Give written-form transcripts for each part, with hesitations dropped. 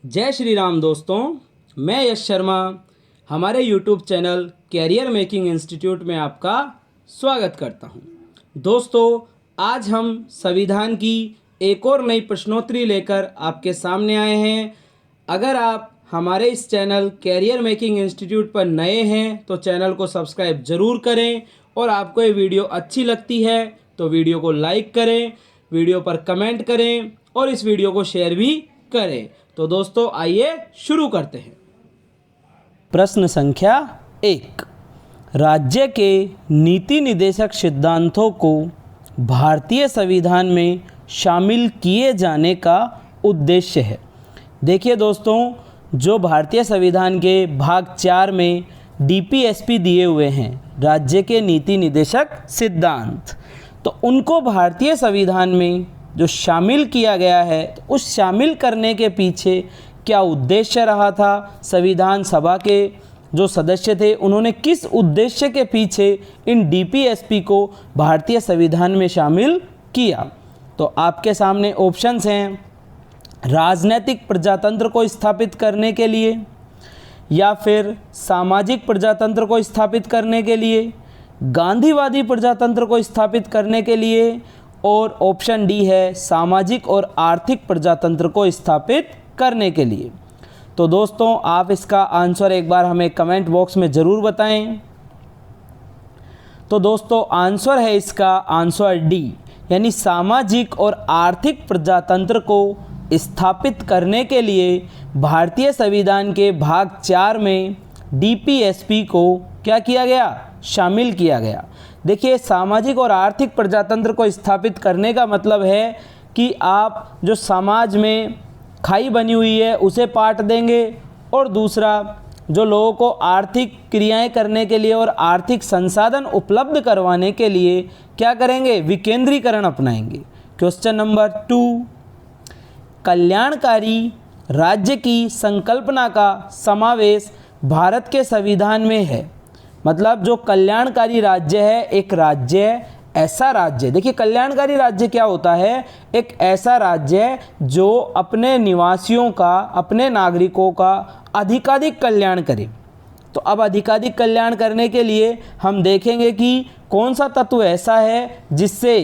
जय श्री राम दोस्तों, मैं यश शर्मा हमारे YouTube channel career making institute में आपका स्वागत करता हूं। दोस्तों, आज हम संविधान की एक और नई प्रश्नोत्तरी लेकर आपके सामने आए हैं। अगर आप हमारे इस चैनल कैरियर मेकिंग इंस्टीट्यूट पर नए हैं तो चैनल को सब्सक्राइब ज़रूर करें और आपको ये वीडियो अच्छी लगती है तो वीडियो को लाइक करें, वीडियो पर कमेंट करें और इस वीडियो को शेयर भी करें। तो दोस्तों, आइए शुरू करते हैं। प्रश्न संख्या 1, राज्य के नीति निर्देशक सिद्धांतों को भारतीय संविधान में शामिल किए जाने का उद्देश्य है। देखिए दोस्तों, जो भारतीय संविधान के भाग 4 में डीपीएसपी दिए हुए हैं, राज्य के नीति निर्देशक सिद्धांत, तो उनको भारतीय संविधान में जो शामिल किया गया है, तो उस शामिल करने के पीछे क्या उद्देश्य रहा था, संविधान सभा के जो सदस्य थे उन्होंने किस उद्देश्य के पीछे इन डीपीएसपी को भारतीय संविधान में शामिल किया। तो आपके सामने ऑप्शंस हैं, राजनीतिक प्रजातंत्र को स्थापित करने के लिए, या फिर सामाजिक प्रजातंत्र को स्थापित करने के लिए, गांधीवादी प्रजातंत्र को स्थापित करने के लिए, और ऑप्शन डी है सामाजिक और आर्थिक प्रजातंत्र को स्थापित करने के लिए। तो दोस्तों, आप इसका आंसर एक बार हमें कमेंट बॉक्स में ज़रूर बताएं। तो दोस्तों, आंसर है इसका आंसर डी, यानी सामाजिक और आर्थिक प्रजातंत्र को स्थापित करने के लिए भारतीय संविधान के भाग 4 में डीपीएसपी को क्या किया गया, शामिल किया गया। देखिए, सामाजिक और आर्थिक प्रजातंत्र को स्थापित करने का मतलब है कि आप जो समाज में खाई बनी हुई है उसे पाट देंगे, और दूसरा जो लोगों को आर्थिक क्रियाएं करने के लिए और आर्थिक संसाधन उपलब्ध करवाने के लिए क्या करेंगे, विकेंद्रीकरण अपनाएंगे। क्वेश्चन नंबर 2, कल्याणकारी राज्य की संकल्पना का समावेश भारत के संविधान में है। मतलब जो कल्याणकारी राज्य है, एक राज्य है, ऐसा राज्य, देखिए कल्याणकारी राज्य क्या होता है, एक ऐसा राज्य है जो अपने निवासियों का, अपने नागरिकों का अधिकाधिक कल्याण करे। तो अब अधिकाधिक कल्याण करने के लिए हम देखेंगे कि कौन सा तत्व ऐसा है जिससे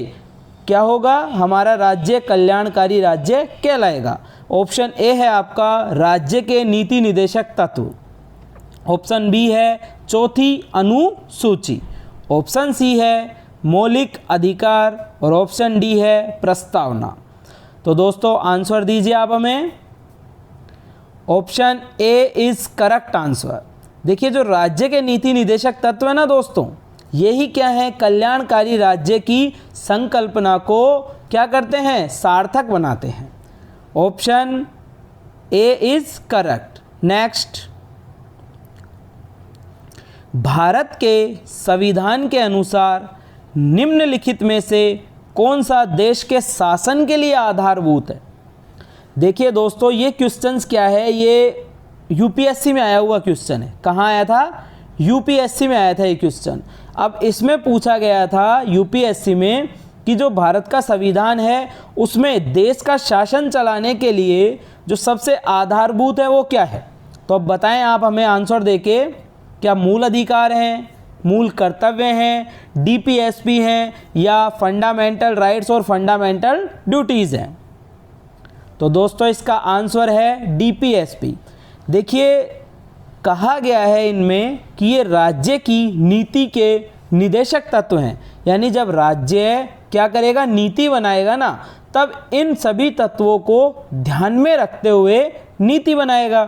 क्या होगा, हमारा राज्य कल्याणकारी राज्य कहलाएगा। ऑप्शन ए है आपका राज्य के नीति निर्देशक तत्व, ऑप्शन बी है चौथी अनुसूची, ऑप्शन सी है मौलिक अधिकार, और ऑप्शन डी है प्रस्तावना। तो दोस्तों, आंसर दीजिए आप हमें। Option A is correct answer. देखिए, जो राज्य के नीति निर्देशक तत्व है ना दोस्तों, यही क्या है, कल्याणकारी राज्य की संकल्पना को क्या करते हैं, सार्थक बनाते हैं। Option A is correct. Next, Bharat के संविधान के अनुसार निम्नलिखित में से कौन सा देश के शासन के लिए आधारभूत है। देखिए दोस्तों, ये क्वेश्चंस क्या है, ये यूपीएससी में आया हुआ क्वेश्चन है। कहाँ आया था, यूपीएससी में आया था ये क्वेश्चन। अब इसमें पूछा गया था यूपीएससी में कि जो भारत का संविधान है उसमें देश का शासन चलाने के लिए जो सबसे आधारभूत है वो क्या है। तो अब बताएं आप हमें आंसर देके, क्या मूल अधिकार हैं, मूल कर्तव्य हैं, डीपीएसपी हैं, या फंडामेंटल राइट्स और फंडामेंटल ड्यूटीज़ हैं। तो दोस्तों, इसका आंसर है डीपीएसपी। देखिए, कहा गया है इनमें कि ये राज्य की नीति के निदेशक तत्व हैं, यानी जब राज्य क्या करेगा, नीति बनाएगा ना, तब इन सभी तत्वों को ध्यान में रखते हुए नीति बनाएगा।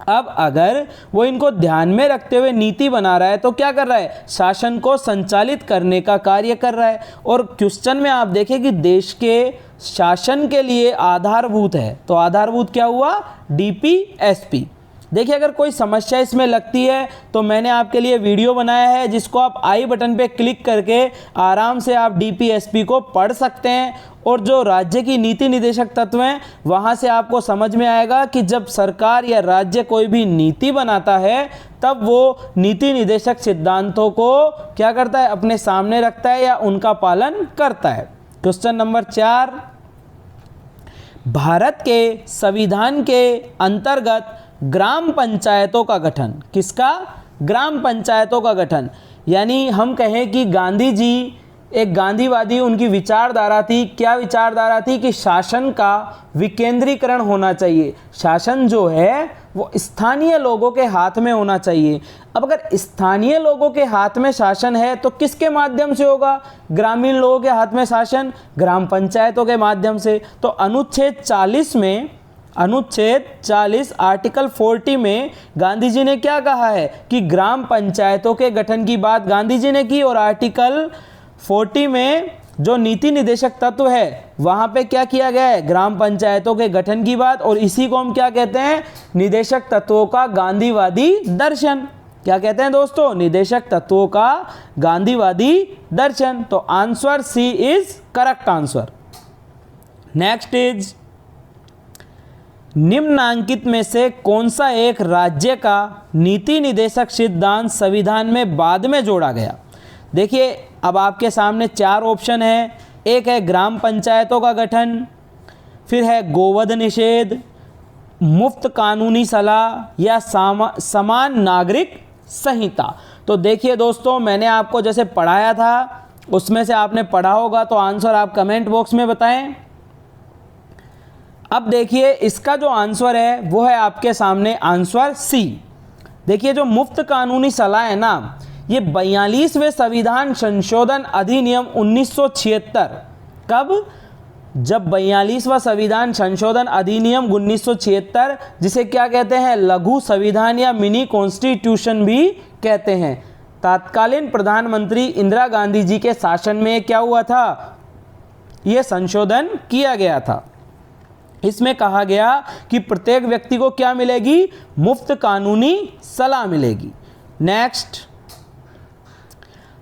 अब अगर वो इनको ध्यान में रखते हुए नीति बना रहा है तो क्या कर रहा है, शासन को संचालित करने का कार्य कर रहा है। और क्वेश्चन में आप देखें कि देश के शासन के लिए आधारभूत है, तो आधारभूत क्या हुआ, डीपीएसपी। देखिए, अगर कोई समस्या इसमें लगती है तो मैंने आपके लिए वीडियो बनाया है जिसको आप आई बटन पे क्लिक करके आराम से आप डीपीएसपी को पढ़ सकते हैं, और जो राज्य की नीति निर्देशक तत्व हैं वहाँ से आपको समझ में आएगा कि जब सरकार या राज्य कोई भी नीति बनाता है तब वो नीति निर्देशक सिद्धांतों को क्या करता है, अपने सामने रखता है या उनका पालन करता है। क्वेश्चन नंबर 4, भारत के संविधान के अंतर्गत ग्राम पंचायतों का गठन, किसका? ग्राम पंचायतों का गठन। यानी हम कहें कि गांधी जी एक गांधीवादी, उनकी विचारधारा थी, क्या विचारधारा थी? कि शासन का विकेंद्रीकरण होना चाहिए, शासन जो है वो स्थानीय लोगों के हाथ में होना चाहिए। अब अगर स्थानीय लोगों के हाथ में शासन है तो किसके माध्यम से होगा? ग्रामीण लोगों के हाथ में शासन, ग्राम पंचायतों के माध्यम से। तो अनुच्छेद 40 आर्टिकल 40 में गांधी जी ने क्या कहा है कि ग्राम पंचायतों के गठन की बात गांधी जी ने की, और आर्टिकल 40 में जो नीति निदेशक तत्व है वहाँ पे क्या किया गया है? ग्राम पंचायतों के गठन की बात। और इसी को हम क्या कहते हैं? निदेशक तत्वों का गांधीवादी दर्शन। क्या कहते हैं दोस्तों? निदेशक तत्वों का गांधीवादी दर्शन। तो answer C is correct answer. Next is, निम्नांकित में से कौन सा एक राज्य का नीति निदेशक सिद्धांत संविधान में बाद में जोड़ा गया? देखिए, अब आपके सामने 4 ऑप्शन है। एक है ग्राम पंचायतों का गठन, फिर है गोवध निषेध, मुफ्त कानूनी सलाह, या समान नागरिक संहिता। तो देखिए दोस्तों, मैंने आपको जैसे पढ़ाया था उसमें से आपने पढ़ा होगा, तो आंसर आप कमेंट बॉक्स में बताएं। अब देखिए, इसका जो आंसर है वो है आपके सामने आंसर सी। देखिए, जो मुफ्त कानूनी सलाह है ना, ये 42वें संविधान संशोधन अधिनियम 1976, कब? जब 42वां संविधान संशोधन अधिनियम 1976, जिसे क्या कहते हैं? लघु संविधान या मिनी कॉन्स्टिट्यूशन भी कहते हैं, तत्कालीन प्रधानमंत्री इंदिरा गांधी जी के शासन में क्या हुआ था? ये संशोधन किया गया था। इसमें कहा गया कि प्रत्येक व्यक्ति को क्या मिलेगी? मुफ्त कानूनी सलाह मिलेगी। नेक्स्ट,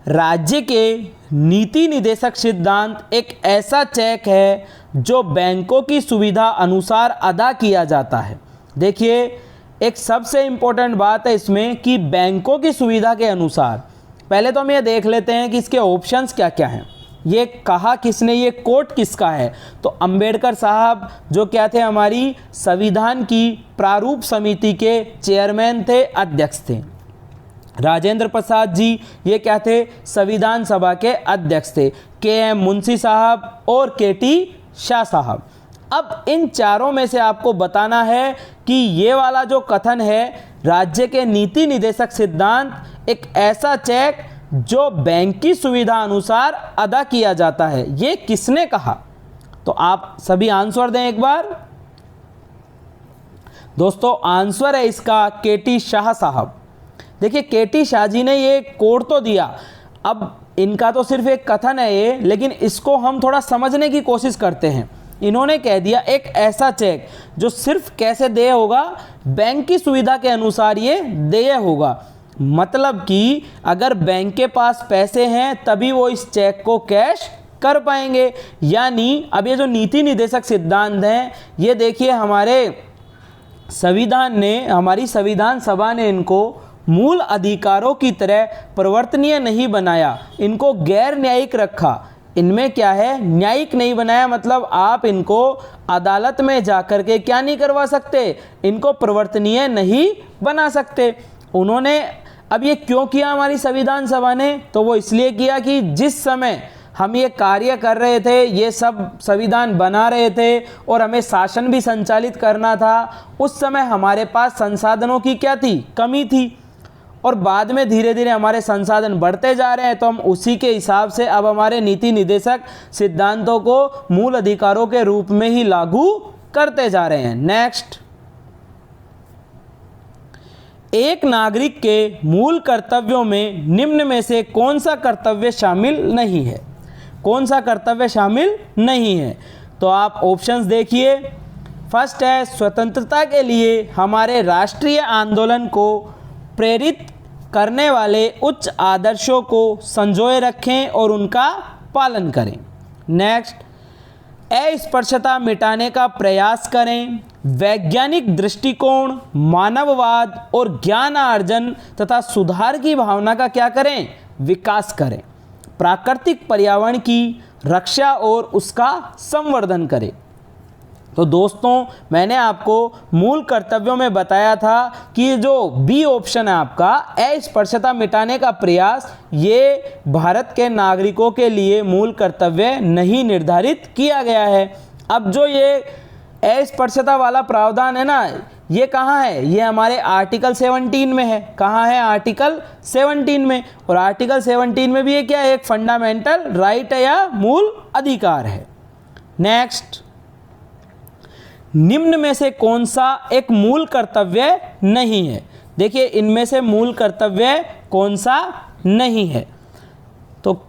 राज्य के नीति निदेशक सिद्धांत एक ऐसा चेक है जो बैंकों की सुविधा अनुसार अदा किया जाता है। देखिए, एक सबसे इम्पोर्टेंट बात है इसमें कि बैंकों की सुविधा के अनुसार। पहले तो हम ये देख लेते हैं कि इसके ऑप्शंस क्या क्या हैं। ये कहा किसने? ये कोट किसका है? तो अंबेडकर साहब, जो क्या थे? हमारी संविधान की प्रारूप समिति के चेयरमैन थे, अध्यक्ष थे। राजेंद्र प्रसाद जी, ये क्या थे? संविधान सभा के अध्यक्ष थे। के.एम. मुंशी साहब और के.टी. शाह साहब। अब इन चारों में से आपको बताना है कि ये वाला जो कथन है, राज्य के नीति निदेशक सिद्धांत एक ऐसा चेक जो बैंक की सुविधा अनुसार अदा किया जाता है, ये किसने कहा? तो आप सभी आंसर दें एक बार। दोस्तों, आंसर है इसका के.टी. शाह साहब। देखिए, के.टी. शाह जी ने ये कोड तो दिया, अब इनका तो सिर्फ एक कथन है ये, लेकिन इसको हम थोड़ा समझने की कोशिश करते हैं। इन्होंने कह दिया एक ऐसा चेक जो सिर्फ कैसे देय होगा? बैंक की सुविधा के अनुसार ये देय होगा। मतलब कि अगर बैंक के पास पैसे हैं तभी वो इस चेक को कैश कर पाएंगे। यानी अब ये जो नीति निदेशक सिद्धांत हैं, ये देखिए हमारे संविधान ने, हमारी संविधान सभा ने इनको मूल अधिकारों की तरह परिवर्तनीय नहीं बनाया, इनको गैर न्यायिक रखा। इनमें क्या है? न्यायिक नहीं बनाया, मतलब आप इनको अदालत में जाकर के क्या नहीं करवा सकते? इनको परिवर्तनीय नहीं बना सकते। उन्होंने अब ये क्यों किया हमारी संविधान सभा ने? तो वो इसलिए किया कि जिस समय हम ये कार्य कर रहे थे, ये सब संविधान बना रहे थे और हमें शासन भी संचालित करना था, उस समय हमारे पास संसाधनों की क्या थी? कमी थी। और बाद में धीरे धीरे हमारे संसाधन बढ़ते जा रहे हैं, तो हम उसी के हिसाब से अब हमारे नीति निदेशक सिद्धांतों को मूल अधिकारों के रूप में ही लागू करते जा रहे हैं। नेक्स्ट, एक नागरिक के मूल कर्तव्यों में निम्न में से कौन सा कर्तव्य शामिल नहीं है? कौन सा कर्तव्य शामिल नहीं है? तो आप ऑप्शंस देखिए। फर्स्ट है, स्वतंत्रता के लिए हमारे राष्ट्रीय आंदोलन को प्रेरित करने वाले उच्च आदर्शों को संजोए रखें और उनका पालन करें। नेक्स्ट, अस्पृश्यता मिटाने का प्रयास करें, वैज्ञानिक दृष्टिकोण, मानववाद और ज्ञानार्जन तथा सुधार की भावना का क्या करें? विकास करें, प्राकृतिक पर्यावरण की रक्षा और उसका संवर्धन करें। तो दोस्तों मैंने आपको मूल कर्तव्यों में बताया था कि जो बी ऑप्शन है आपका अस्पृश्यता मिटाने का प्रयास, ये भारत के नागरिकों के लिए मूल कर्तव्य नहीं निर्धारित किया गया है। अब जो ये अस्पृश्यता वाला प्रावधान है ना, ये कहाँ है? ये हमारे आर्टिकल 17 में है। कहाँ है? आर्टिकल 17 में। और आर्टिकल 17 में भी ये क्या है? एक फंडामेंटल राइट है या मूल अधिकार है। नेक्स्ट, निम्न में से कौन सा एक मूल कर्तव्य नहीं है? देखिए इनमें से मूल कर्तव्य कौन सा नहीं है? तो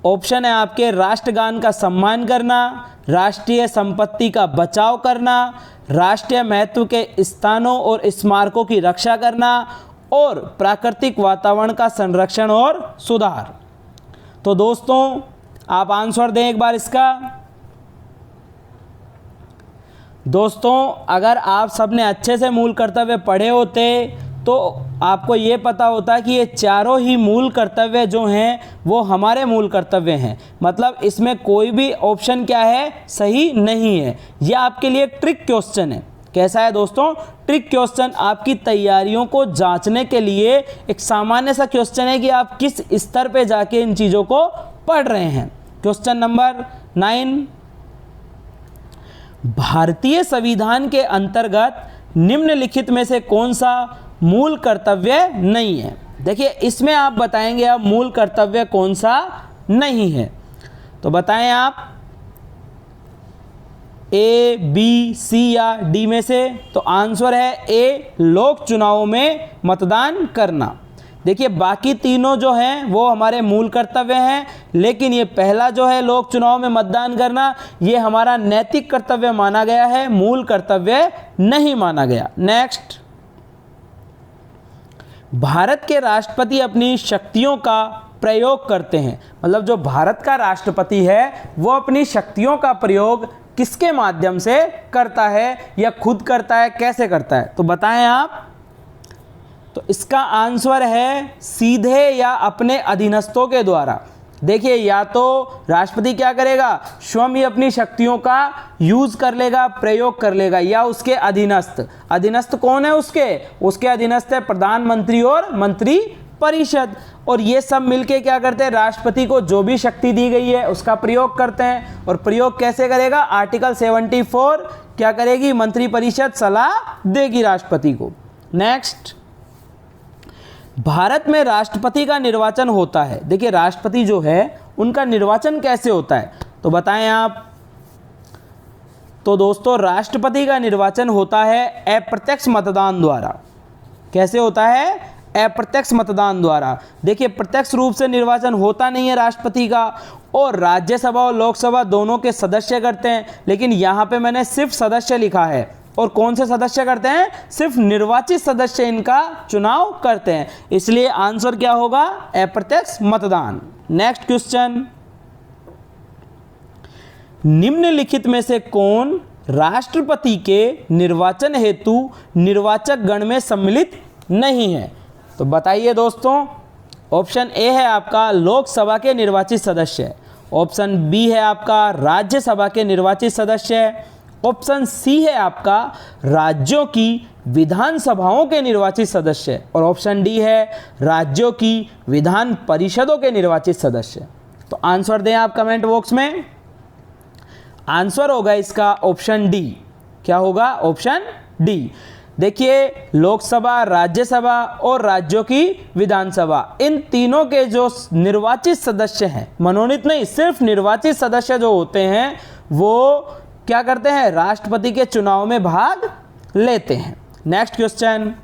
ऑप्शन है आपके राष्ट्रगान का सम्मान करना, राष्ट्रीय संपत्ति का बचाव करना, राष्ट्रीय महत्व के स्थानों और स्मारकों की रक्षा करना और प्राकृतिक वातावरण का संरक्षण और सुधार। तो दोस्तों आप आंसर दें एक बार इसका। दोस्तों अगर आप सबने अच्छे से मूल कर्तव्य पढ़े होते तो आपको ये पता होता कि ये चारों ही मूल कर्तव्य जो हैं वो हमारे मूल कर्तव्य हैं। मतलब इसमें कोई भी ऑप्शन क्या है? सही नहीं है। यह आपके लिए ट्रिक क्वेश्चन है। कैसा है दोस्तों? Trick question. आपकी तैयारियों को जांचने के लिए एक सामान्य सा क्वेश्चन है कि आप किस स्तर पे जाके इन चीज़ों को पढ़ रहे हैं। क्वेश्चन नंबर 9, भारतीय संविधान के अंतर्गत निम्नलिखित में से कौन सा मूल कर्तव्य नहीं है? देखिए इसमें आप बताएंगे अब मूल कर्तव्य कौन सा नहीं है। तो बताएं आप, ए, बी, सी या डी में से। तो आंसर है ए, लोक चुनावों में मतदान करना। देखिए बाकी तीनों जो हैं वो हमारे मूल कर्तव्य हैं, लेकिन ये पहला जो है लोक चुनाव में मतदान करना, ये हमारा नैतिक कर्तव्य माना गया है, मूल कर्तव्य नहीं माना गया। नेक्स्ट, भारत के राष्ट्रपति अपनी शक्तियों का प्रयोग करते हैं। मतलब जो भारत का राष्ट्रपति है वो अपनी शक्तियों का प्रयोग किसके माध्यम से करता है या खुद करता है, कैसे करता है? तो बताएं आप। तो इसका आंसर है सीधे या अपने अधीनस्थों के द्वारा। देखिए या तो राष्ट्रपति क्या करेगा, स्वयं ही अपनी शक्तियों का यूज कर लेगा, प्रयोग कर लेगा, या उसके अधीनस्थ। अधीनस्थ कौन है उसके अधीनस्थ है प्रधानमंत्री और मंत्री परिषद। और ये सब मिलके क्या करते हैं, राष्ट्रपति को जो भी शक्ति दी गई है उसका प्रयोग करते हैं। और प्रयोग कैसे करेगा? आर्टिकल 74 क्या करेगी? मंत्री परिषद सलाह देगी राष्ट्रपति को। नेक्स्ट, भारत में राष्ट्रपति का निर्वाचन होता है। देखिए राष्ट्रपति जो है उनका निर्वाचन कैसे होता है? तो बताएं आप। तो दोस्तों राष्ट्रपति का निर्वाचन होता है अप्रत्यक्ष मतदान द्वारा। कैसे होता है? अप्रत्यक्ष मतदान द्वारा। देखिए प्रत्यक्ष रूप से निर्वाचन होता नहीं है राष्ट्रपति का, और राज्यसभा और लोकसभा दोनों के सदस्य करते हैं, लेकिन यहाँ पे मैंने सिर्फ सदस्य लिखा है। और कौन से सदस्य करते हैं? सिर्फ निर्वाचित सदस्य इनका चुनाव करते हैं। इसलिए आंसर क्या होगा? अप्रत्यक्ष मतदान। नेक्स्ट क्वेश्चन, निम्नलिखित में से कौन राष्ट्रपति के निर्वाचन हेतु निर्वाचक गण में सम्मिलित नहीं है? तो बताइए दोस्तों। ऑप्शन ए है आपका लोकसभा के निर्वाचित सदस्य, ऑप्शन बी है आपका राज्यसभा के निर्वाचित सदस्य, ऑप्शन सी है आपका राज्यों की विधानसभाओं के निर्वाचित सदस्य, और ऑप्शन डी है राज्यों की विधान परिषदों के निर्वाचित सदस्य। तो आंसर दें आप कमेंट बॉक्स में। आंसर होगा इसका ऑप्शन डी। क्या होगा? Option D. देखिए लोकसभा, राज्यसभा और राज्यों की विधानसभा, इन तीनों के जो निर्वाचित सदस्य हैं, मनोनीत नहीं, सिर्फ निर्वाचित सदस्य जो होते हैं वो क्या करते हैं? राष्ट्रपति के चुनाव में भाग लेते हैं। नेक्स्ट क्वेश्चन,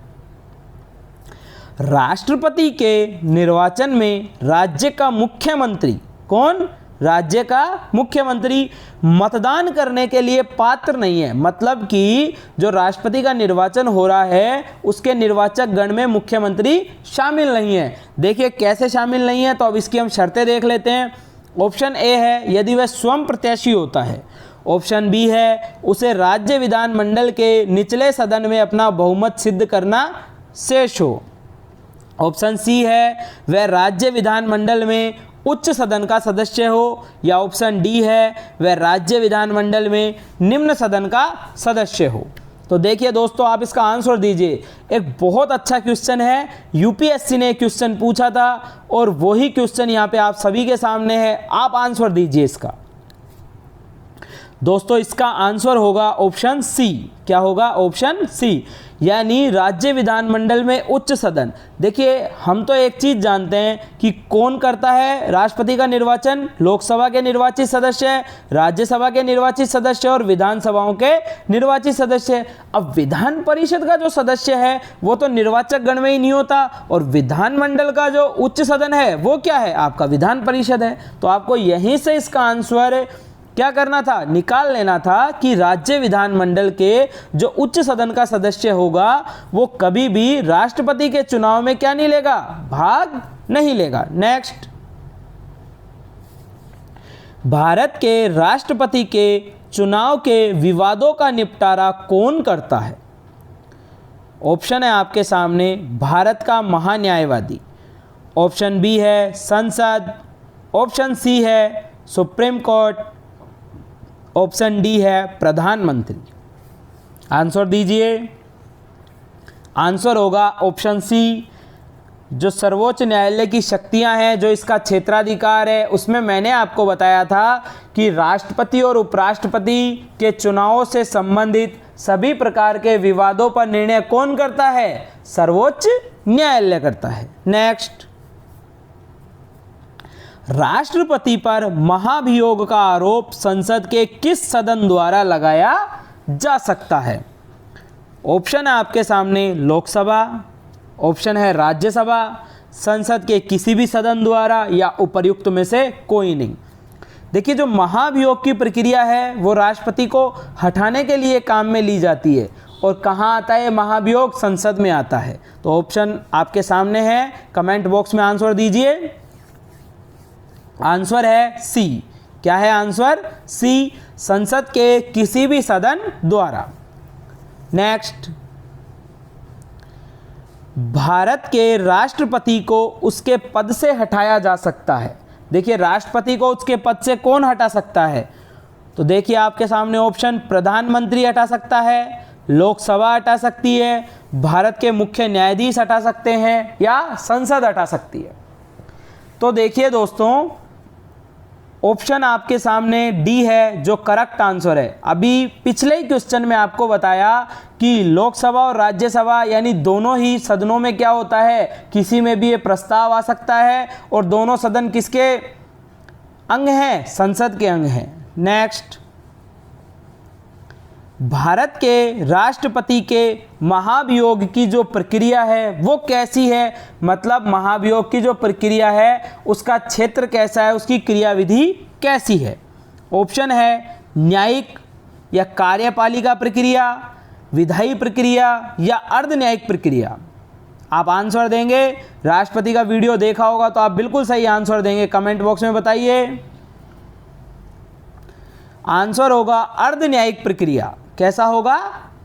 राष्ट्रपति के निर्वाचन में राज्य का मुख्यमंत्री, कौन? राज्य का मुख्यमंत्री मतदान करने के लिए पात्र नहीं है। मतलब कि जो राष्ट्रपति का निर्वाचन हो रहा है उसके निर्वाचक गण में मुख्यमंत्री शामिल नहीं है। देखिए कैसे शामिल नहीं है, तो अब इसकी हम शर्तें देख लेते हैं। ऑप्शन ए है यदि वह स्वयं प्रत्याशी होता है, ऑप्शन बी है उसे राज्य विधानमंडल के निचले सदन में अपना बहुमत सिद्ध करना शेष हो, ऑप्शन सी है वह राज्य विधानमंडल में उच्च सदन का सदस्य हो, या ऑप्शन डी है वह राज्य विधानमंडल में निम्न सदन का सदस्य हो। तो देखिए दोस्तों, आप इसका आंसर दीजिए। एक बहुत अच्छा क्वेश्चन है, यूपीएससी ने क्वेश्चन पूछा था और वही क्वेश्चन यहाँ पे आप सभी के सामने है। आप आंसर दीजिए इसका। दोस्तों इसका आंसर होगा ऑप्शन सी। क्या होगा? ऑप्शन सी, यानी राज्य विधानमंडल में उच्च सदन। देखिए हम तो एक चीज़ जानते हैं कि कौन करता है राष्ट्रपति का निर्वाचन, लोकसभा के निर्वाचित सदस्य, राज्यसभा के निर्वाचित सदस्य और विधानसभाओं के निर्वाचित सदस्य। अब विधान परिषद का जो सदस्य है वो तो निर्वाचक गण में ही नहीं होता, और विधानमंडल का जो उच्च सदन है वो क्या है? आपका विधान परिषद है। तो आपको यहीं से इसका आंसर क्या करना था? निकाल लेना था कि राज्य विधानमंडल के जो उच्च सदन का सदस्य होगा वो कभी भी राष्ट्रपति के चुनाव में क्या नहीं लेगा? भाग नहीं लेगा। नेक्स्ट, भारत के राष्ट्रपति के चुनाव के विवादों का निपटारा कौन करता है? ऑप्शन है आपके सामने, भारत का महान्यायवादी, ऑप्शन बी है संसद, ऑप्शन सी है सुप्रीम कोर्ट, ऑप्शन डी है प्रधानमंत्री। आंसर दीजिए। आंसर होगा ऑप्शन सी। जो सर्वोच्च न्यायालय की शक्तियां हैं, जो इसका क्षेत्राधिकार है, उसमें मैंने आपको बताया था कि राष्ट्रपति और उपराष्ट्रपति के चुनावों से संबंधित सभी प्रकार के विवादों पर निर्णय कौन करता है? सर्वोच्च न्यायालय करता है। नेक्स्ट, राष्ट्रपति पर महाभियोग का आरोप संसद के किस सदन द्वारा लगाया जा सकता है? ऑप्शन है आपके सामने, लोकसभा, ऑप्शन है राज्यसभा, संसद के किसी भी सदन द्वारा, या उपर्युक्त में से कोई नहीं। देखिए जो महाभियोग की प्रक्रिया है वो राष्ट्रपति को हटाने के लिए काम में ली जाती है, और कहाँ आता है महाभियोग? संसद में आता है। तो ऑप्शन आपके सामने है, कमेंट बॉक्स में आंसर दीजिए। आंसर है सी। क्या है आंसर? सी, संसद के किसी भी सदन द्वारा। नेक्स्ट, भारत के राष्ट्रपति को उसके पद से हटाया जा सकता है। देखिए राष्ट्रपति को उसके पद से कौन हटा सकता है? तो देखिए आपके सामने ऑप्शन, प्रधानमंत्री हटा सकता है, लोकसभा हटा सकती है, भारत के मुख्य न्यायाधीश हटा सकते हैं, या संसद हटा सकती है। तो देखिए दोस्तों, ऑप्शन आपके सामने डी है जो करेक्ट आंसर है। अभी पिछले ही क्वेश्चन में आपको बताया कि लोकसभा और राज्यसभा यानी दोनों ही सदनों में क्या होता है, किसी में भी ये प्रस्ताव आ सकता है, और दोनों सदन किसके अंग हैं? संसद के अंग हैं। नेक्स्ट, भारत के राष्ट्रपति के महाभियोग की जो प्रक्रिया है वो कैसी है? मतलब महाभियोग की जो प्रक्रिया है उसका क्षेत्र कैसा है, उसकी क्रियाविधि कैसी है? ऑप्शन है न्यायिक या कार्यपालिका प्रक्रिया, विधायी प्रक्रिया, या अर्ध न्यायिक प्रक्रिया। आप आंसर देंगे। राष्ट्रपति का वीडियो देखा होगा तो आप बिल्कुल सही आंसर देंगे, कमेंट बॉक्स में बताइए। आंसर होगा अर्ध न्यायिक प्रक्रिया। कैसा होगा?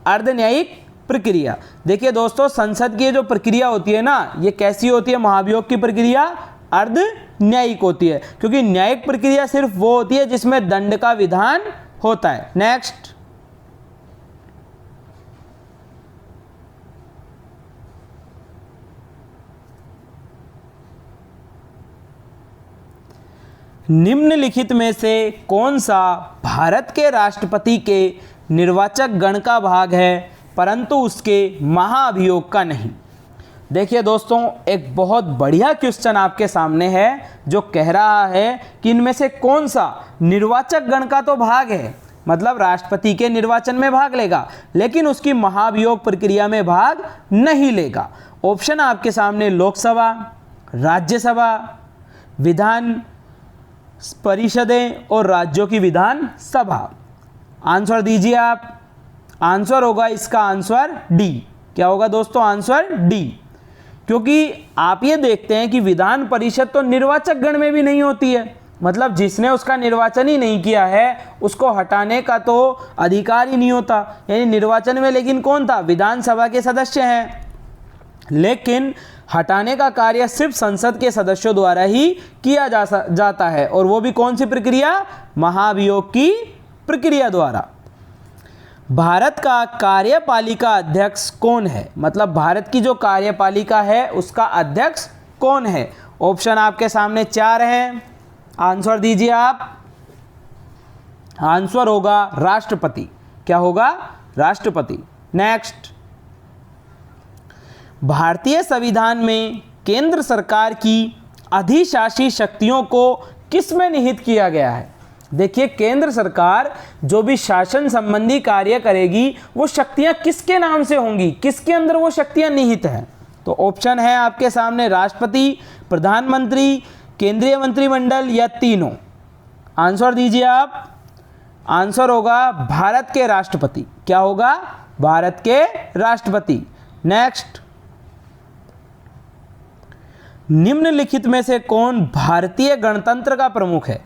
अर्ध न्यायिक प्रक्रिया। देखिए दोस्तों, संसद की जो प्रक्रिया होती है ना, ये कैसी होती है? महाभियोग की प्रक्रिया अर्ध न्यायिक होती है, क्योंकि न्यायिक प्रक्रिया सिर्फ वो होती है जिसमें दंड का विधान होता है। नेक्स्ट, निम्नलिखित में से कौन सा भारत के राष्ट्रपति के निर्वाचक गण का भाग है परंतु उसके महाअभियोग का नहीं? देखिए दोस्तों, एक बहुत बढ़िया क्वेश्चन आपके सामने है जो कह रहा है कि इनमें से कौन सा निर्वाचक गण का तो भाग है, मतलब राष्ट्रपति के निर्वाचन में भाग लेगा, लेकिन उसकी महाभियोग प्रक्रिया में भाग नहीं लेगा। ऑप्शन आपके सामने, लोकसभा, राज्यसभा, विधान परिषदें और राज्यों की विधान सभा। आंसर दीजिए आप। आंसर होगा इसका आंसर डी। क्या होगा दोस्तों? आंसर डी, क्योंकि आप ये देखते हैं कि विधान परिषद तो निर्वाचक गण में भी नहीं होती है, मतलब जिसने उसका निर्वाचन ही नहीं किया है उसको हटाने का तो अधिकार ही नहीं होता, यानी निर्वाचन में लेकिन कौन था? विधानसभा के सदस्य हैं। लेकिन हटाने का कार्य सिर्फ संसद के सदस्यों द्वारा ही किया जाता है, और वो भी कौन सी प्रक्रिया? महाभियोग की प्रक्रिया द्वारा। भारत का कार्यपालिका अध्यक्ष कौन है? मतलब भारत की जो कार्यपालिका है उसका अध्यक्ष कौन है? ऑप्शन आपके सामने 4 हैं, आंसर दीजिए आप। आंसर होगा राष्ट्रपति। क्या होगा? राष्ट्रपति। नेक्स्ट, भारतीय संविधान में केंद्र सरकार की अधिशासी शक्तियों को किसमें निहित किया गया है? देखिए, केंद्र सरकार जो भी शासन संबंधी कार्य करेगी वो शक्तियां किसके नाम से होंगी, किसके अंदर वो शक्तियां निहित हैं? तो ऑप्शन है आपके सामने राष्ट्रपति, प्रधानमंत्री, केंद्रीय मंत्रिमंडल या तीनों। आंसर दीजिए आप। आंसर होगा भारत के राष्ट्रपति। क्या होगा? भारत के राष्ट्रपति। नेक्स्ट, निम्नलिखित में से कौन भारतीय गणतंत्र का प्रमुख है?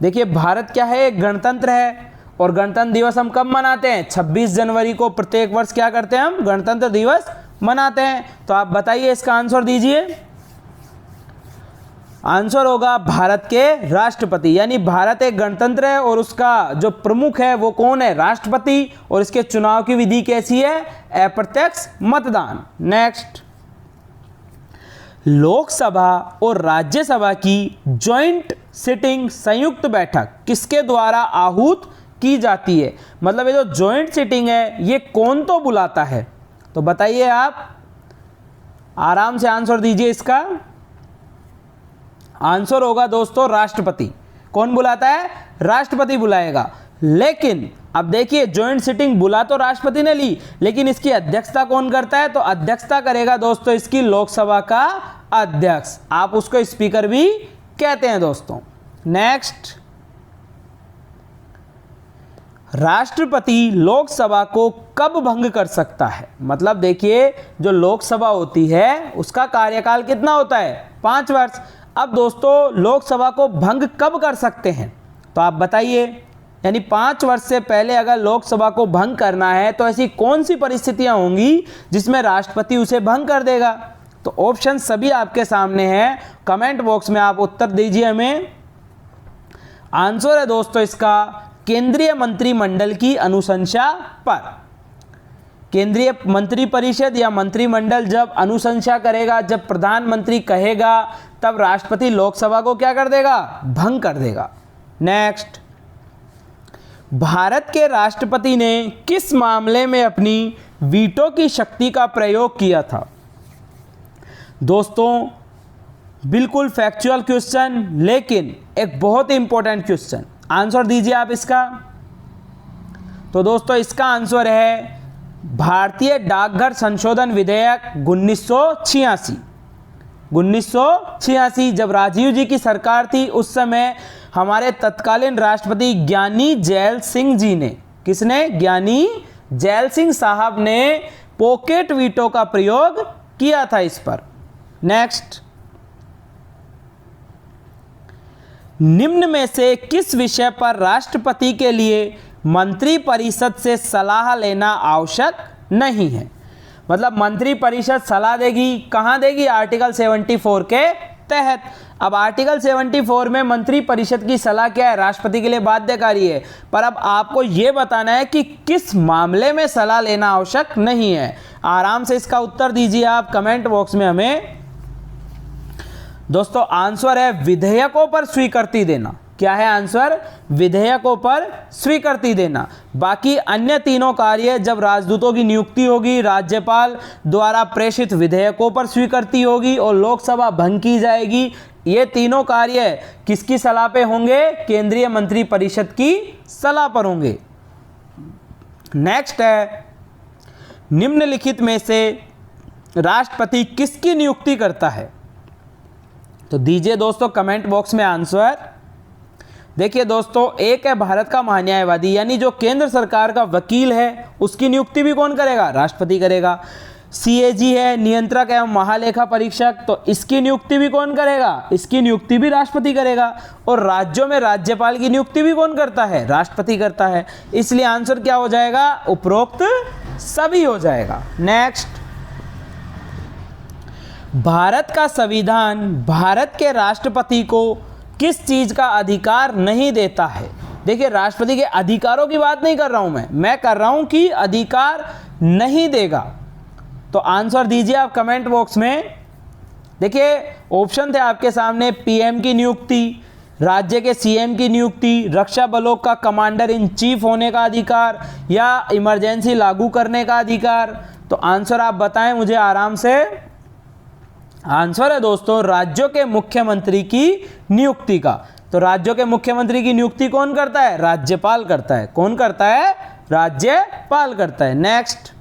देखिए, भारत क्या है? एक गणतंत्र है, और गणतंत्र दिवस हम कब मनाते हैं? 26 जनवरी को प्रत्येक वर्ष क्या करते हैं? हम गणतंत्र दिवस मनाते हैं। तो आप बताइए, इसका आंसर दीजिए। आंसर होगा भारत के राष्ट्रपति। यानी भारत एक गणतंत्र है और उसका जो प्रमुख है वो कौन है? राष्ट्रपति। और इसके चुनाव की विधि कैसी है? अप्रत्यक्ष मतदान। नेक्स्ट, लोकसभा और राज्यसभा की ज्वाइंट सिटिंग, संयुक्त बैठक किसके द्वारा आहूत की जाती है? मतलब ये जो ज्वाइंट सिटिंग है ये कौन तो बुलाता है? तो बताइए आप, आराम से आंसर दीजिए इसका। आंसर होगा दोस्तों राष्ट्रपति। कौन बुलाता है? राष्ट्रपति बुलाएगा। लेकिन अब देखिए, ज्वाइंट सिटिंग बुला तो राष्ट्रपति ने ली, लेकिन इसकी अध्यक्षता कौन करता है? तो अध्यक्षता करेगा दोस्तों इसकी लोकसभा का अध्यक्ष। आप उसको स्पीकर भी कहते हैं दोस्तों। नेक्स्ट, राष्ट्रपति लोकसभा को कब भंग कर सकता है? मतलब देखिए, जो लोकसभा होती है उसका कार्यकाल कितना होता है? 5 वर्ष। अब दोस्तों, लोकसभा को भंग कब कर सकते हैं? तो आप बताइए। यानी 5 वर्ष से पहले अगर लोकसभा को भंग करना है तो ऐसी कौन सी परिस्थितियां होंगी जिसमें राष्ट्रपति उसे भंग कर देगा? तो ऑप्शन सभी आपके सामने हैं, कमेंट बॉक्स में आप उत्तर दीजिए हमें। आंसर है दोस्तों इसका केंद्रीय मंत्रिमंडल की अनुशंसा पर। केंद्रीय मंत्रिपरिषद या मंत्रिमंडल जब अनुशंसा करेगा, जब प्रधानमंत्री कहेगा, तब राष्ट्रपति लोकसभा को क्या कर देगा? भंग कर देगा। नेक्स्ट, भारत के राष्ट्रपति ने किस मामले में अपनी वीटो की शक्ति का प्रयोग किया था? दोस्तों, बिल्कुल फैक्चुअल क्वेश्चन, लेकिन एक बहुत ही इंपॉर्टेंट क्वेश्चन। आंसर दीजिए आप इसका। तो दोस्तों, इसका आंसर है भारतीय डाकघर संशोधन विधेयक 1986। 1986 जब राजीव जी की सरकार थी उस समय हमारे तत्कालीन राष्ट्रपति ज्ञानी जैल सिंह जी ने, किसने? ज्ञानी जैल सिंह साहब ने पॉकेट वीटो का प्रयोग किया था इस पर। नेक्स्ट, निम्न में से किस विषय पर राष्ट्रपति के लिए मंत्रिपरिषद से सलाह लेना आवश्यक नहीं है? मतलब मंत्रिपरिषद सलाह देगी, कहाँ देगी? आर्टिकल 74 के तहत। अब आर्टिकल 74 में मंत्रिपरिषद की सलाह क्या है? राष्ट्रपति के लिए बाध्यकारी है। पर अब आपको यह बताना है कि किस मामले में सलाह लेना आवश्यक नहीं है। आराम से इसका उत्तर दीजिए आप कमेंट बॉक्स में हमें। दोस्तों, आंसर है विधेयकों पर स्वीकृति देना। क्या है आंसर? विधेयकों पर स्वीकृति देना। बाकी अन्य तीनों कार्य जब राजदूतों की नियुक्ति होगी, राज्यपाल द्वारा प्रेषित विधेयकों पर स्वीकृति होगी और लोकसभा भंग की जाएगी। ये तीनों कार्य किसकी सलाह पे होंगे? केंद्रीय मंत्रिपरिषद की सलाह पर होंगे। नेक्स्ट है, निम्नलिखित में से राष्ट्रपति किसकी नियुक्ति करता है? तो दीजिए दोस्तों कमेंट बॉक्स में आंसर। देखिए दोस्तों, एक है भारत का महान्यायवादी, यानी जो केंद्र सरकार का वकील है उसकी नियुक्ति भी कौन करेगा? राष्ट्रपति करेगा। सीएजी है, नियंत्रक एवं महालेखा परीक्षक, तो इसकी नियुक्ति भी कौन करेगा? इसकी नियुक्ति भी राष्ट्रपति करेगा। और राज्यों में राज्यपाल की नियुक्ति भी कौन करता है? राष्ट्रपति करता है। इसलिए आंसर क्या हो जाएगा? उपरोक्त सभी हो जाएगा। नेक्स्ट, भारत का संविधान भारत के राष्ट्रपति को किस चीज़ का अधिकार नहीं देता है? देखिए, राष्ट्रपति के अधिकारों की बात नहीं कर रहा हूं मैं कर रहा हूं कि अधिकार नहीं देगा। तो आंसर दीजिए आप कमेंट बॉक्स में। देखिए, ऑप्शन थे आपके सामने, पीएम की नियुक्ति, राज्य के सीएम की नियुक्ति, रक्षा बलों का कमांडर इन चीफ होने का अधिकार, या इमरजेंसी लागू करने का अधिकार। तो आंसर आप बताएं मुझे आराम से। आंसर है दोस्तों राज्यों के मुख्यमंत्री की नियुक्ति का। तो राज्यों के मुख्यमंत्री की नियुक्ति कौन करता है? राज्यपाल करता है। कौन करता है? राज्यपाल करता है। नेक्स्ट,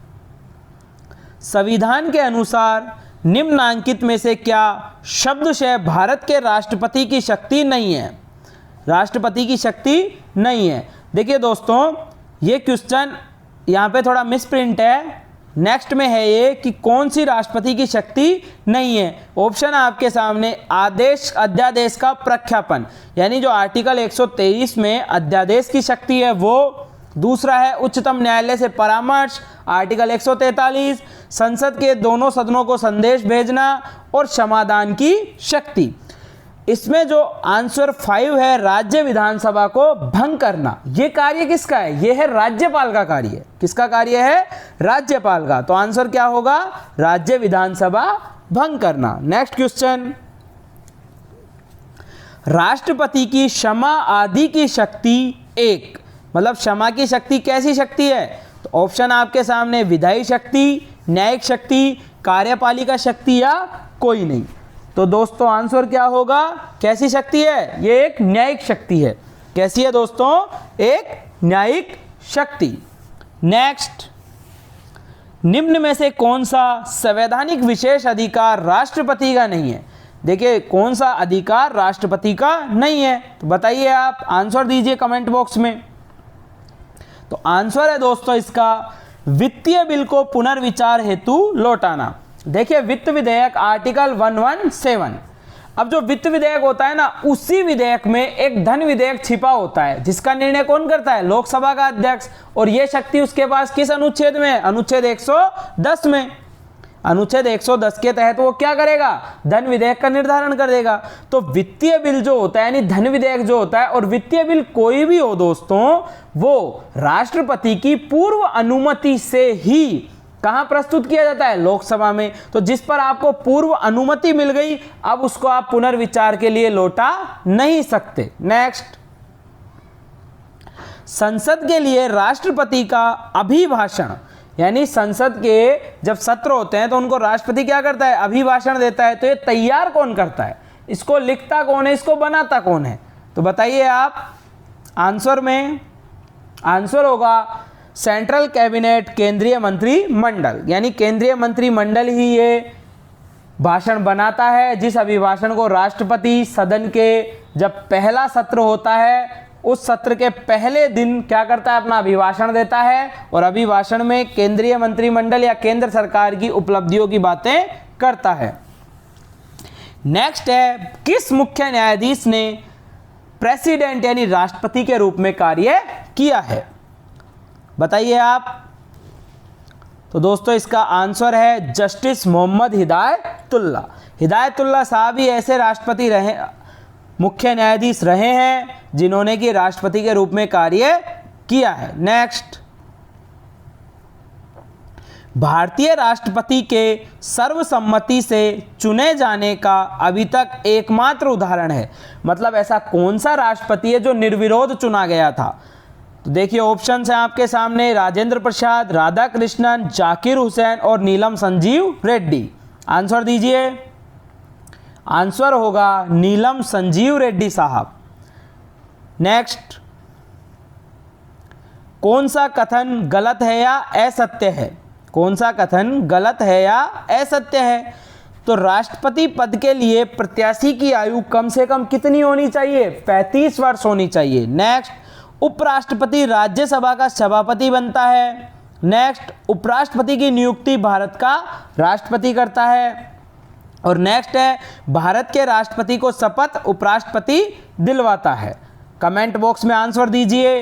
संविधान के अनुसार निम्नांकित में से क्या शब्दशः भारत के राष्ट्रपति की शक्ति नहीं है? राष्ट्रपति की शक्ति नहीं है। देखिए दोस्तों, ये क्वेश्चन यहाँ पे थोड़ा मिसप्रिंट है। नेक्स्ट में है ये कि कौन सी राष्ट्रपति की शक्ति नहीं है। ऑप्शन आपके सामने, आदेश अध्यादेश का प्रख्यापन, यानी जो आर्टिकल 123 में अध्यादेश की शक्ति है वो। दूसरा है उच्चतम न्यायालय से परामर्श, आर्टिकल 143, संसद के दोनों सदनों को संदेश भेजना और समाधान की शक्ति। इसमें जो आंसर 5 है, राज्य विधानसभा को भंग करना, ये कार्य किसका है? ये है राज्यपाल का कार्य। किसका कार्य है? राज्यपाल का। तो आंसर क्या होगा? राज्य विधानसभा भंग करना। नेक्स्ट क्वेश्चन, राष्ट्रपति की क्षमा आदि की शक्ति एक, मतलब क्षमा की शक्ति कैसी शक्ति है? तो ऑप्शन आपके सामने, विधायी शक्ति, न्यायिक शक्ति, कार्यपालिका शक्ति या कोई नहीं। तो दोस्तों आंसर क्या होगा? कैसी शक्ति है? ये एक न्यायिक शक्ति है। कैसी है दोस्तों? एक न्यायिक शक्ति। नेक्स्ट, निम्न में से कौन सा संवैधानिक विशेष अधिकार राष्ट्रपति का नहीं है? देखिए, कौन सा अधिकार राष्ट्रपति का नहीं है? तो बताइए आप, आंसर दीजिए कमेंट बॉक्स में। तो आंसर है दोस्तों इसका, वित्तीय बिल को पुनर्विचार हेतु लौटाना। देखिए, वित्त विधेयक आर्टिकल 117, अब जो वित्त विधेयक होता है ना, उसी विधेयक में एक धन विधेयक छिपा होता है, जिसका निर्णय कौन करता है? लोकसभा का अध्यक्ष। और यह शक्ति उसके पास किस अनुच्छेद में? अनुच्छेद 110 में। अनुच्छेद 110 के तहत वो क्या करेगा? धन विधेयक का निर्धारण कर देगा। तो वित्तीय बिल जो होता है, यानी धन विधेयक जो होता है, और वित्तीय बिल कोई भी हो दोस्तों, वो राष्ट्रपति की पूर्व अनुमति से ही कहां प्रस्तुत किया जाता है? लोकसभा में। तो जिस पर आपको पूर्व अनुमति मिल गई, अब उसको आप पुनर्विचार के लिए लौटा नहीं सकते। नेक्स्ट, संसद के लिए राष्ट्रपति का अभिभाषण, यानी संसद के जब सत्र होते हैं तो उनको राष्ट्रपति क्या करता है? अभिभाषण देता है। तो ये तैयार कौन करता है? इसको लिखता कौन है? इसको बनाता कौन है? तो बताइए आप आंसर में। आंसर होगा सेंट्रल कैबिनेट, केंद्रीय मंत्रिमंडल, यानी केंद्रीय मंत्रिमंडल ही ये भाषण बनाता है, जिस अभिभाषण को राष्ट्रपति सदन के जब पहला सत्र होता है उस सत्र के पहले दिन क्या करता है? अपना अभिभाषण देता है, और अभिभाषण में केंद्रीय मंत्रिमंडल या केंद्र सरकार की उपलब्धियों की बातें करता है। नेक्स्ट है, किस मुख्य न्यायाधीश ने प्रेसिडेंट यानी राष्ट्रपति के रूप में कार्य किया है? बताइए आप। तो दोस्तों इसका आंसर है जस्टिस मोहम्मद हिदायतुल्लाह। हिदायतुल्लाह साहब ही ऐसे राष्ट्रपति रहे, मुख्य न्यायाधीश रहे हैं जिन्होंने कि राष्ट्रपति के रूप में कार्य किया है। नेक्स्ट, भारतीय राष्ट्रपति के सर्वसम्मति से चुने जाने का अभी तक एकमात्र उदाहरण है, मतलब ऐसा कौन सा राष्ट्रपति है जो निर्विरोध चुना गया था? तो देखिए ऑप्शन है आपके सामने, राजेंद्र प्रसाद, राधाकृष्णन, जाकिर हुसैन और नीलम संजीव रेड्डी। आंसर दीजिए। आंसर होगा नीलम संजीव रेड्डी साहब। नेक्स्ट, कौन सा कथन गलत है या असत्य है? कौन सा कथन गलत है या असत्य है? तो राष्ट्रपति पद के लिए प्रत्याशी की आयु कम से कम कितनी होनी चाहिए? 35 वर्ष होनी चाहिए। नेक्स्ट, उपराष्ट्रपति राज्यसभा का सभापति बनता है। नेक्स्ट, उपराष्ट्रपति की नियुक्ति भारत का राष्ट्रपति करता है। और नेक्स्ट है, भारत के राष्ट्रपति को शपथ उपराष्ट्रपति दिलवाता है। कमेंट बॉक्स में आंसर दीजिए।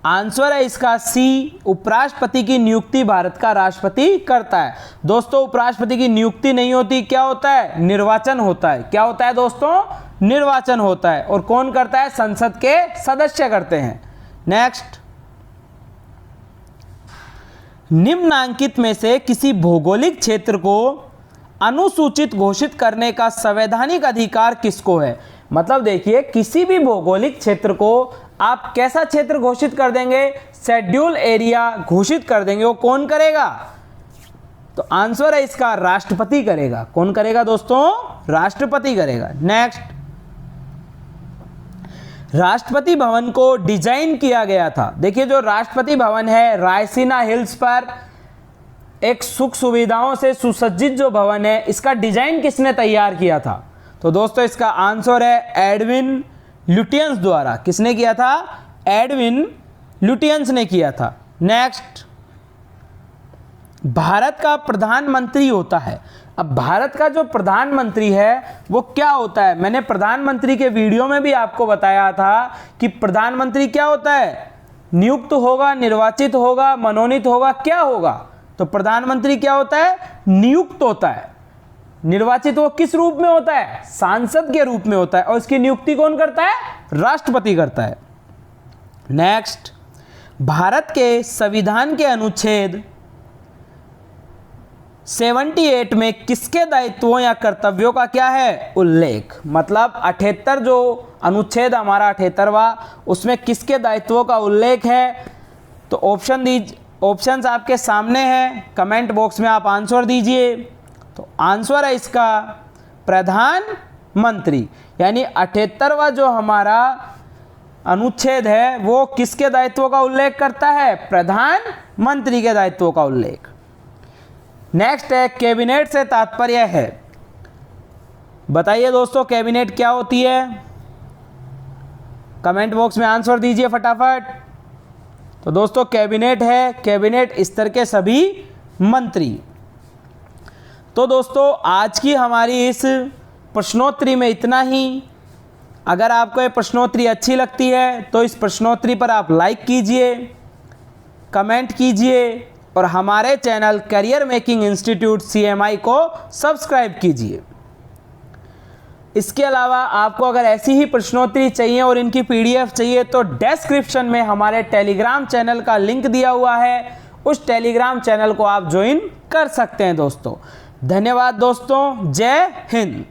आंसर है इसका सी, उपराष्ट्रपति की नियुक्ति भारत का राष्ट्रपति करता है। दोस्तों उपराष्ट्रपति की नियुक्ति नहीं होती, क्या होता है? निर्वाचन होता है। क्या होता है दोस्तों? निर्वाचन होता है। और कौन करता है? संसद के सदस्य करते हैं। नेक्स्ट, निम्नांकित में से किसी भौगोलिक क्षेत्र को अनुसूचित घोषित करने का संवैधानिक अधिकार किसको है? मतलब देखिए, किसी भी भौगोलिक क्षेत्र को आप कैसा क्षेत्र घोषित कर देंगे? शेड्यूल एरिया घोषित कर देंगे। वो कौन करेगा? तो आंसर है इसका राष्ट्रपति करेगा। कौन करेगा दोस्तों? राष्ट्रपति करेगा। नेक्स्ट, राष्ट्रपति भवन को डिजाइन किया गया था। देखिए, जो राष्ट्रपति भवन है रायसीना हिल्स पर एक सुख सुविधाओं से सुसज्जित जो भवन है, इसका डिजाइन किसने तैयार किया था? तो दोस्तों इसका आंसर है एडविन लुटियंस द्वारा। किसने किया था? एडविन लुटियंस ने किया था। नेक्स्ट, भारत का प्रधानमंत्री होता है। अब भारत का जो प्रधानमंत्री है वो क्या होता है? मैंने प्रधानमंत्री के वीडियो में भी आपको बताया था कि प्रधानमंत्री क्या होता है? नियुक्त होगा, निर्वाचित होगा, मनोनीत होगा, क्या होगा? तो प्रधानमंत्री क्या होता है? नियुक्त होता है। निर्वाचित वो किस रूप में होता है? सांसद के रूप में होता है। और इसकी नियुक्ति कौन करता है? राष्ट्रपति करता है। नेक्स्ट, भारत के संविधान के अनुच्छेद 78 में किसके दायित्वों या कर्तव्यों का क्या है? उल्लेख। मतलब 78 जो अनुच्छेद हमारा 78वां, उसमें किसके दायित्वों का उल्लेख है? तो ऑप्शंस आपके सामने हैं, कमेंट बॉक्स में आप आंसर दीजिए। तो आंसर है इसका प्रधानमंत्री। यानी 78वां जो हमारा अनुच्छेद है वो किसके दायित्वों का उल्लेख करता है? प्रधानमंत्री के दायित्वों का उल्लेख। नेक्स्ट है, कैबिनेट से तात्पर्य है। बताइए दोस्तों, कैबिनेट क्या होती है? कमेंट बॉक्स में आंसर दीजिए फटाफट। तो दोस्तों कैबिनेट है, कैबिनेट स्तर के सभी मंत्री। तो दोस्तों आज की हमारी इस प्रश्नोत्तरी में इतना ही। अगर आपको ये प्रश्नोत्तरी अच्छी लगती है तो इस प्रश्नोत्तरी पर आप लाइक कीजिए, कमेंट कीजिए और हमारे channel career making institute CMI को सब्सक्राइब कीजिए। इसके अलावा आपको अगर ऐसी ही प्रश्नोत्तरी चाहिए और इनकी PDF चाहिए तो डिस्क्रिप्शन में हमारे टेलीग्राम चैनल का लिंक दिया हुआ है, उस टेलीग्राम चैनल को आप ज्वाइन कर सकते हैं दोस्तों। धन्यवाद दोस्तों, जय हिंद।